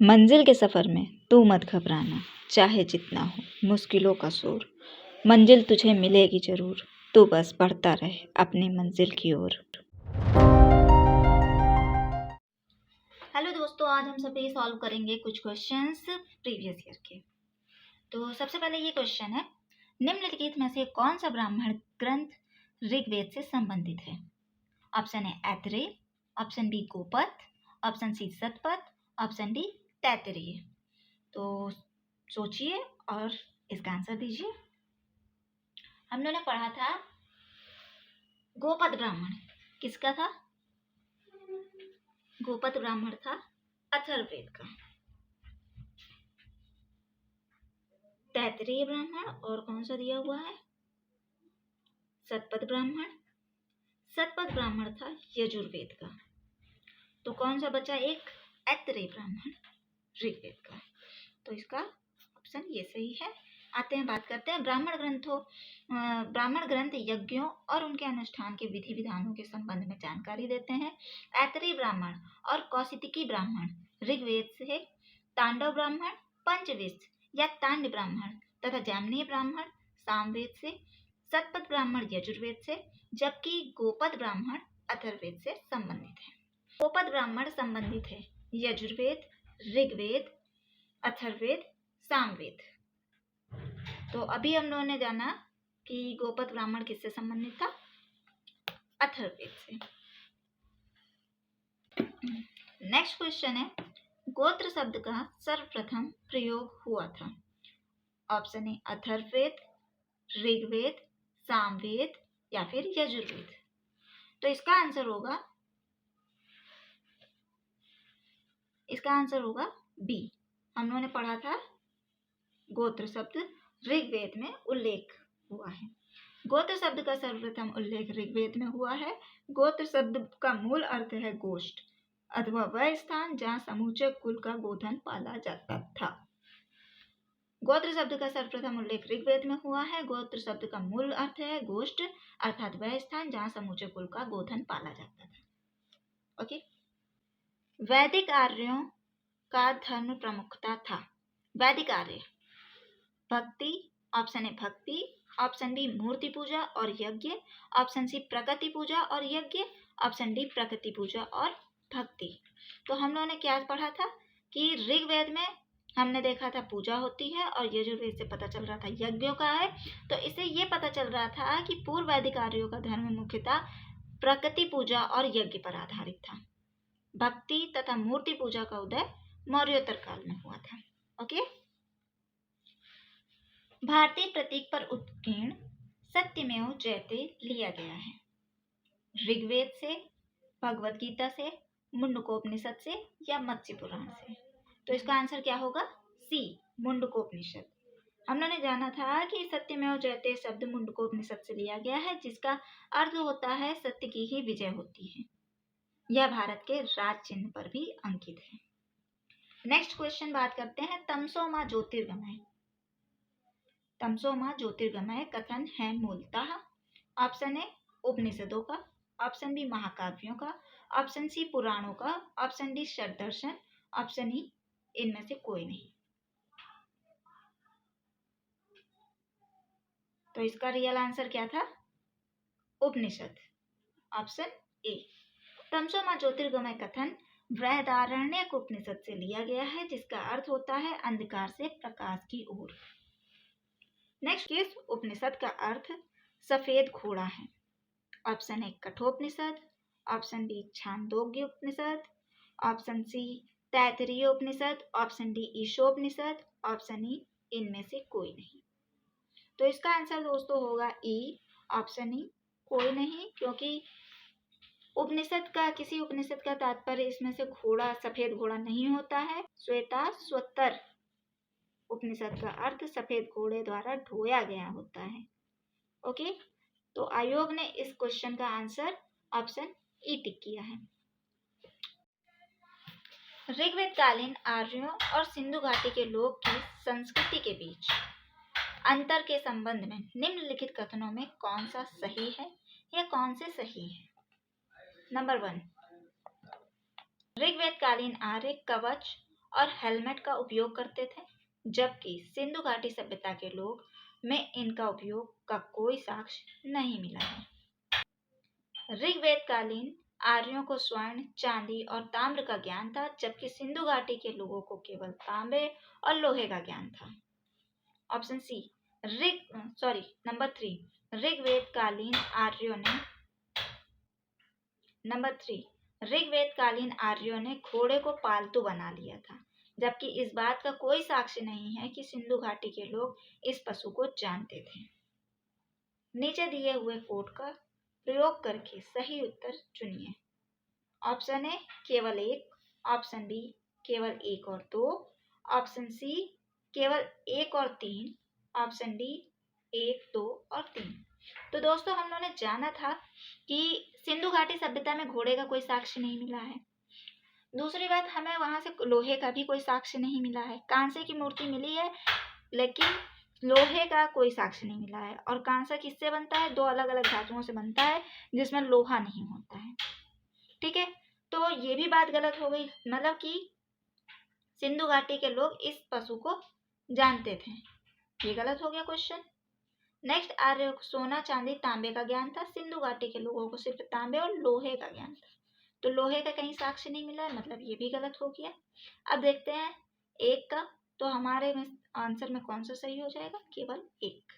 मंजिल के सफ़र में तू मत घबराना, चाहे जितना हो मुश्किलों का शोर, मंजिल तुझे मिलेगी ज़रूर, तू बस बढ़ता रहे अपनी मंजिल की ओर। हेलो दोस्तों, आज हम सभी सॉल्व करेंगे कुछ क्वेश्चंस प्रीवियस ईयर के। तो सबसे पहले ये क्वेश्चन है, निम्नलिखित में से कौन सा ब्राह्मण ग्रंथ ऋग्वेद से संबंधित है? Option A Aitareya, option B Gopatha, option C Shatapatha, option D Taittiriya. तो सोचिए और इसका आंसर दीजिए। हम लोगों ने पढ़ा था गोपद ब्राह्मण किसका था? गोपद ब्राह्मण था अथर्ववेद का। तैत्तिरीय ब्राह्मण और कौन सा दिया हुआ है? शतपथ ब्राह्मण। शतपथ ब्राह्मण था यजुर्वेद का। तो कौन सा बचा? एक ऐतरेय ब्राह्मण ऋग्वेद का। तो इसका ऑप्शन ये सही है। आते हैं, बात करते हैं ब्राह्मण ग्रंथ यज्ञों और उनके अनुष्ठान के विधि विधानों के संबंध में जानकारी देते हैं। ऐतरेय ब्राह्मण और कौशितकी ब्राह्मण ऋग्वेद से, तांडव ब्राह्मण पंचविश या तांड ब्राह्मण तथा जामनीय ब्राह्मण सामवेद से, शतपथ ब्राह्मण यजुर्वेद से, जबकि गोपद ब्राह्मण अथर्ववेद से संबंधित है। गोपद ब्राह्मण संबंधित है यजुर्वेद, ऋग्वेद, अथर्ववेद, सामवेद। तो अभी हम लोगों ने जाना कि गोपद ब्राह्मण किससे संबंधित था? अथर्ववेद से। नेक्स्ट क्वेश्चन है, गोत्र शब्द का सर्वप्रथम प्रयोग हुआ था। ऑप्शन ए अथर्ववेद, ऋग्वेद, सामवेद या फिर यजुर्वेद। तो इसका आंसर होगा बी। हम लोगों ने पढ़ा था गोत्र शब्द ऋग्वेद में उल्लेख हुआ है। गोत्र शब्द का सर्वप्रथम उल्लेख ऋग्वेद में हुआ है। गोत्र शब्द का मूल अर्थ है गोष्ठ अथवा वह स्थान जहाँ समूचे कुल का गोधन पाला जाता था। गोत्र शब्द का सर्वप्रथम उल्लेख ऋग्वेद में हुआ है। गोत्र शब्द का मूल अर्थ है गोष्ठ अर्थात वह स्थान जहाँ समूचे कुल का गोधन पाला जाता था। ओके। वैदिक आर्यों का धर्म प्रमुखता था। वैदिक आर्य भक्ति, ऑप्शन ए भक्ति, ऑप्शन बी मूर्ति पूजा और यज्ञ, ऑप्शन सी प्रकृति पूजा और यज्ञ, ऑप्शन डी प्रकृति पूजा और भक्ति। तो हम लोगों ने क्या पढ़ा था कि ऋग्वेद में हमने देखा था पूजा होती है और यजुर्वेद से पता चल रहा था यज्ञों का है। तो इससे ये पता चल रहा था कि पूर्व वैदिक आर्यों का धर्म मुख्यतः प्रकृति पूजा और यज्ञ पर आधारित था। भक्ति तथा मूर्ति पूजा का उदय मौर्योत्तर काल में हुआ था। ओके। भारतीय प्रतीक पर उत्कीर्ण सत्यमेव जयते लिया गया है। ऋग्वेद से, भगवत गीता से, मुंडकोपनिषद से या मत्स्य पुराण से। तो इसका आंसर क्या होगा? सी, मुंडकोपनिषद। हम लोगों ने जाना था कि सत्यमेव जयते शब्द मुंडकोपनिषद से लिया गया है, जिसका अर्थ होता है सत्य की ही विजय होती है। यह भारत के राज चिन्ह पर भी अंकित है। नेक्स्ट क्वेश्चन बात करते हैं, तमसो मा ज्योतिर्गमय। तमसो मा ज्योतिर्गमय कथन है मूलतः ऑप्शन ए उपनिषदों का, ऑप्शन बी महाकाव्यों का, ऑप्शन सी पुराणों का, ऑप्शन डी षड्दर्शन, ऑप्शन ई इनमें से कोई नहीं। तो इसका रियल आंसर क्या था? उपनिषद, ऑप्शन ए। तमसो मा ज्योतिर्गमय कथन बृहदारण्यक उपनिषद से लिया गया है, जिसका अर्थ होता है अंधकार से प्रकाश की ओर। नेक्स्ट, किस उपनिषद का अर्थ सफेद घोड़ा है? Option A Kathopanishad, option B Chandogya Upanishad, option C Taittiriya Upanishad, option D Ishopanishad, option E इनमें से कोई नहीं। तो इसका आंसर दोस्तों होगा ई, ऑप्शन ई कोई नहीं, क्योंकि किसी उपनिषद का तात्पर्य इसमें से घोड़ा, सफेद घोड़ा नहीं होता है। श्वेताश्वतर उपनिषद का अर्थ सफेद घोड़े द्वारा ढोया गया होता है। ओके। तो आयोग ने इस क्वेश्चन का आंसर ऑप्शन ई टिक किया है। ऋग्वेद कालीन आर्यों और सिंधु घाटी के लोग की संस्कृति के बीच अंतर के संबंध में निम्नलिखित कथनों में कौन सा सही है या कौन से सही है? नंबर 1, ऋग्वेद कालीन आर्य कवच और हेलमेट का उपयोग करते थे, जबकि सिंधु घाटी सभ्यता के लोग में इनका उपयोग का कोई साक्ष्य नहीं मिला है। ऋग्वेद कालीन आर्यों को स्वर्ण, चांदी और ताम्र का ज्ञान था, जबकि सिंधु घाटी के लोगों को केवल तांबे और लोहे का ज्ञान था। ऑप्शन सी नंबर 3 ऋग्वेद कालीन आर्यों ने घोड़े को पालतू बना लिया था, जबकि इस बात का कोई साक्ष्य नहीं है कि सिंधु घाटी के लोग इस पशु को जानते थे। नीचे दिए हुए कोड का प्रयोग करके सही उत्तर चुनिए। ऑप्शन ए केवल 1, ऑप्शन बी केवल 1 और 2, ऑप्शन सी केवल 1 और 3, ऑप्शन डी 1, 2 और 3। तो दोस्तों हम लोगों ने जाना था कि सिंधु घाटी सभ्यता में घोड़े का कोई साक्ष्य नहीं मिला है। दूसरी बात, हमें वहां से लोहे का भी कोई साक्ष्य नहीं मिला है। कांसे की मूर्ति मिली है लेकिन लोहे का कोई साक्ष्य नहीं मिला है। और कांसा किससे बनता है? 2 अलग अलग धातुओं से बनता है जिसमें लोहा नहीं होता है। ठीक है, तो ये भी बात गलत हो गई, मतलब कि सिंधु घाटी के लोग इस पशु को जानते थे, ये गलत हो गया क्वेश्चन। नेक्स्ट, आर्य को सोना, चांदी, तांबे का ज्ञान था, सिंधु घाटी के लोगों को सिर्फ तांबे और लोहे का ज्ञान था। तो लोहे का कहीं साक्ष्य नहीं मिला है, मतलब ये भी गलत हो गया। अब देखते हैं 1 का, तो हमारे में आंसर में कौन सा सही हो जाएगा? केवल 1।